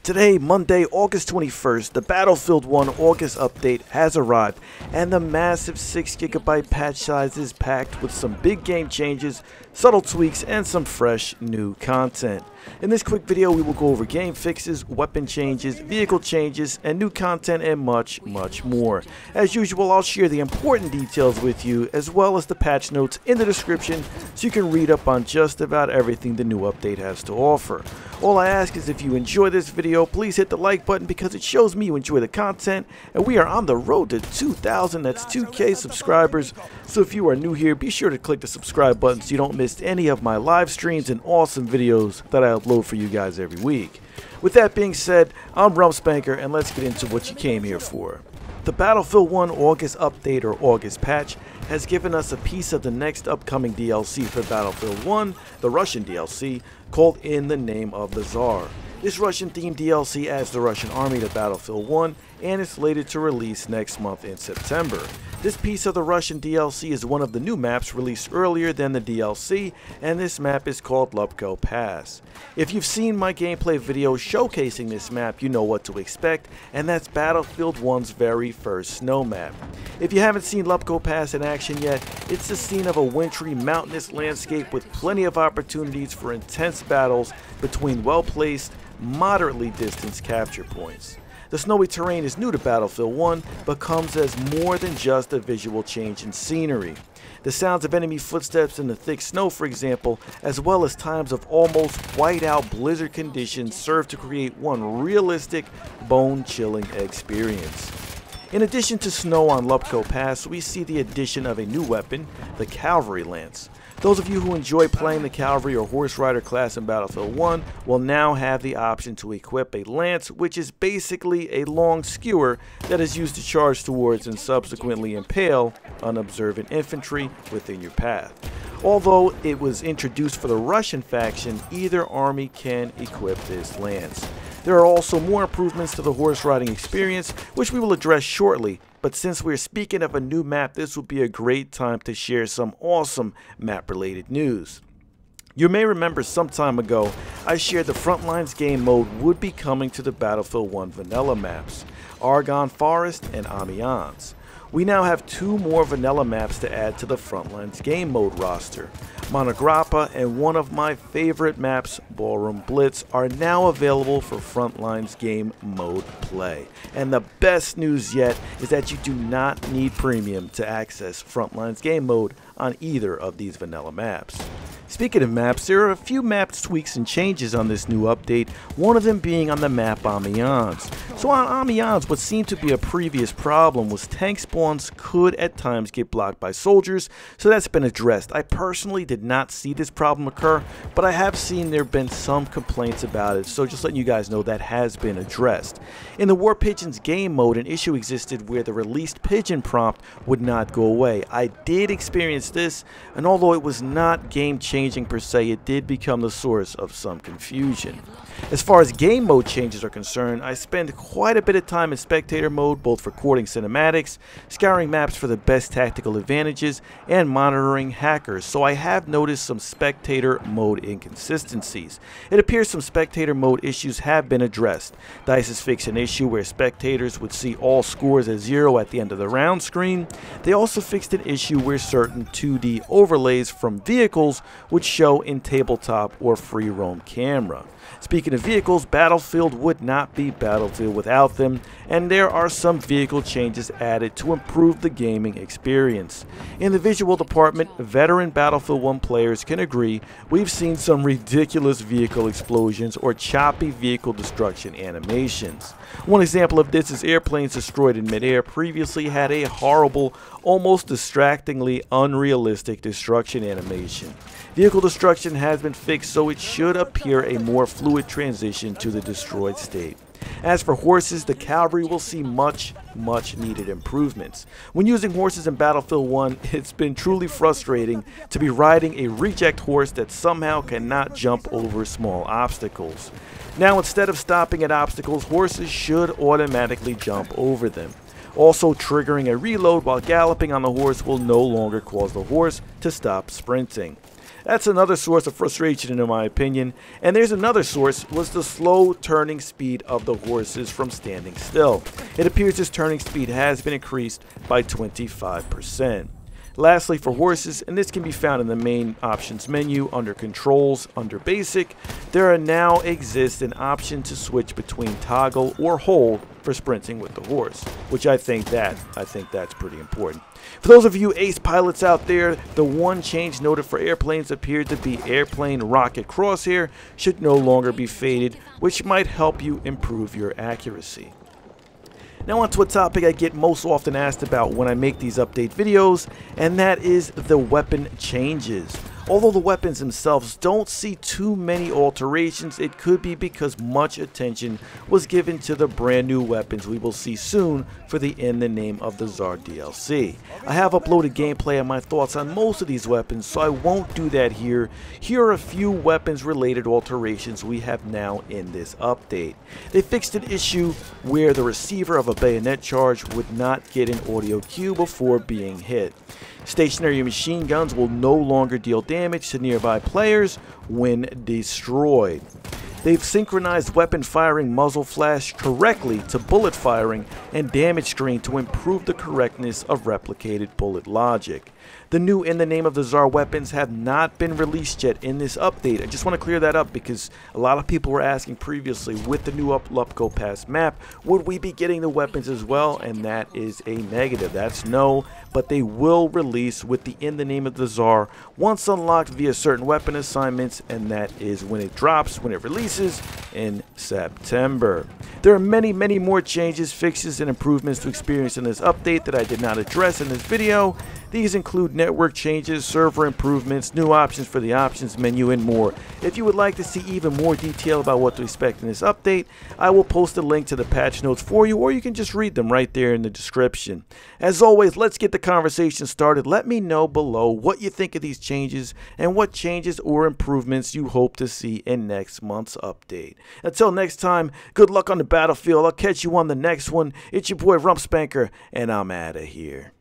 Today, Monday, August 21st, the Battlefield 1 August update has arrived, and the massive 6GB patch size is packed with some big game changes, subtle tweaks, and some fresh new content. In this quick video, we will go over game fixes, weapon changes, vehicle changes, and new content, and much more. As usual, I'll share the important details with you, as well as the patch notes in the description, so you can read up on just about everything the new update has to offer. All I ask is if you enjoy this video, please hit the like button because it shows me you enjoy the content, and we are on the road to 2,000, that's 2K subscribers. So if you are new here, be sure to click the subscribe button so you don't miss any of my live streams and awesome videos that I upload for you guys every week. With that being said, I'm Spanker, and let's get into what you came here for. The Battlefield 1 August update or August patch has given us a piece of the next upcoming DLC for Battlefield 1, the Russian DLC, called In the Name of the Tsar. This Russian-themed DLC adds the Russian army to Battlefield 1 and is slated to release next month in September. This piece of the Russian DLC is one of the new maps released earlier than the DLC, and this map is called Lupkow Pass. If you've seen my gameplay video showcasing this map, you know what to expect, and that's Battlefield 1's very first snow map. If you haven't seen Lupkow Pass in action yet, it's the scene of a wintry mountainous landscape with plenty of opportunities for intense battles between well-placed, moderately distanced capture points. The snowy terrain is new to Battlefield 1, but comes as more than just a visual change in scenery. The sounds of enemy footsteps in the thick snow, for example, as well as times of almost white-out blizzard conditions serve to create one realistic, bone-chilling experience. In addition to snow on Lupkow Pass, we see the addition of a new weapon, the Cavalry Lance. Those of you who enjoy playing the Cavalry or Horse Rider class in Battlefield 1 will now have the option to equip a lance, which is basically a long skewer that is used to charge towards and subsequently impale unobservant infantry within your path. Although it was introduced for the Russian faction, either army can equip this lance. There are also more improvements to the horse riding experience, which we will address shortly, but since we're speaking of a new map, this will be a great time to share some awesome map-related news. You may remember some time ago, I shared the Frontlines game mode would be coming to the Battlefield 1 vanilla maps, Argonne Forest and Amiens. We now have two more vanilla maps to add to the Frontlines game mode roster. Grappa and one of my favorite maps, Ballroom Blitz, are now available for Frontlines game mode play. And the best news yet is that you do not need premium to access Frontlines game mode on either of these vanilla maps. Speaking of maps, there are a few map tweaks and changes on this new update, one of them being on the map Amiens. So on Amiens, what seemed to be a previous problem was tank spawns could at times get blocked by soldiers, so that's been addressed. I personally did not see this problem occur, but I have seen there have been some complaints about it, so just letting you guys know that has been addressed. In the War Pigeons game mode, an issue existed where the released pigeon prompt would not go away. I did experience this, and although it was not game-changing per se, it did become the source of some confusion. As far as game mode changes are concerned, I spend quite a bit of time in spectator mode, both recording cinematics, scouring maps for the best tactical advantages, and monitoring hackers, so I have noticed some spectator mode inconsistencies. It appears some spectator mode issues have been addressed. DICE has fixed an issue where spectators would see all scores as 0 at the end of the round screen. They also fixed an issue where certain 2D overlays from vehicles would show in tabletop or free roam camera. Speaking of vehicles, Battlefield would not be Battlefield without them, and there are some vehicle changes added to improve the gaming experience. In the visual department, veteran Battlefield 1 players can agree we've seen some ridiculous vehicle explosions or choppy vehicle destruction animations. One example of this is airplanes destroyed in midair previously had a horrible, almost distractingly unrealistic destruction animation. Vehicle destruction has been fixed, so it should appear a more fluid transition to the destroyed state. As for horses, the cavalry will see much needed improvements. When using horses in Battlefield 1, it's been truly frustrating to be riding a reject horse that somehow cannot jump over small obstacles. Now, instead of stopping at obstacles, horses should automatically jump over them. Also, triggering a reload while galloping on the horse will no longer cause the horse to stop sprinting. That's another source of frustration in my opinion, and there's another source, was the slow turning speed of the horses from standing still. It appears this turning speed has been increased by 25%. Lastly, for horses, and this can be found in the main options menu under controls, under basic, there now exists an option to switch between toggle or hold for sprinting with the horse, which I think that's pretty important. For those of you ace pilots out there, the one change noted for airplanes appeared to be airplane rocket crosshair should no longer be faded, which might help you improve your accuracy. Now on to a topic I get most often asked about when I make these update videos, and that is the weapon changes. Although the weapons themselves don't see too many alterations, it could be because much attention was given to the brand new weapons we will see soon for the In the Name of the Tsar DLC. I have uploaded gameplay and my thoughts on most of these weapons, so I won't do that here. Here are a few weapons related alterations we have now in this update. They fixed an issue where the receiver of a bayonet charge would not get an audio cue before being hit. Stationary machine guns will no longer deal damage to nearby players when destroyed. They've synchronized weapon firing muzzle flash correctly to bullet firing and damage screen to improve the correctness of replicated bullet logic. The new In the Name of the Tsar weapons have not been released yet in this update. I just want to clear that up because a lot of people were asking previously with the new Lupkow Pass map, would we be getting the weapons as well? And that is a negative. That's no, but they will release with the In the Name of the Tsar once unlocked via certain weapon assignments, and that is when it drops, when it releases in September. There are many more changes, fixes, and improvements to experience in this update that I did not address in this video. These include network changes, server improvements, new options for the options menu, and more. If you would like to see even more detail about what to expect in this update, I will post a link to the patch notes for you, or you can just read them right there in the description. As always, let's get the conversation started. Let me know below what you think of these changes and what changes or improvements you hope to see in next month's update. Until next time, good luck on the battlefield. I'll catch you on the next one. It's your boy Rumpspanker, and I'm out of here.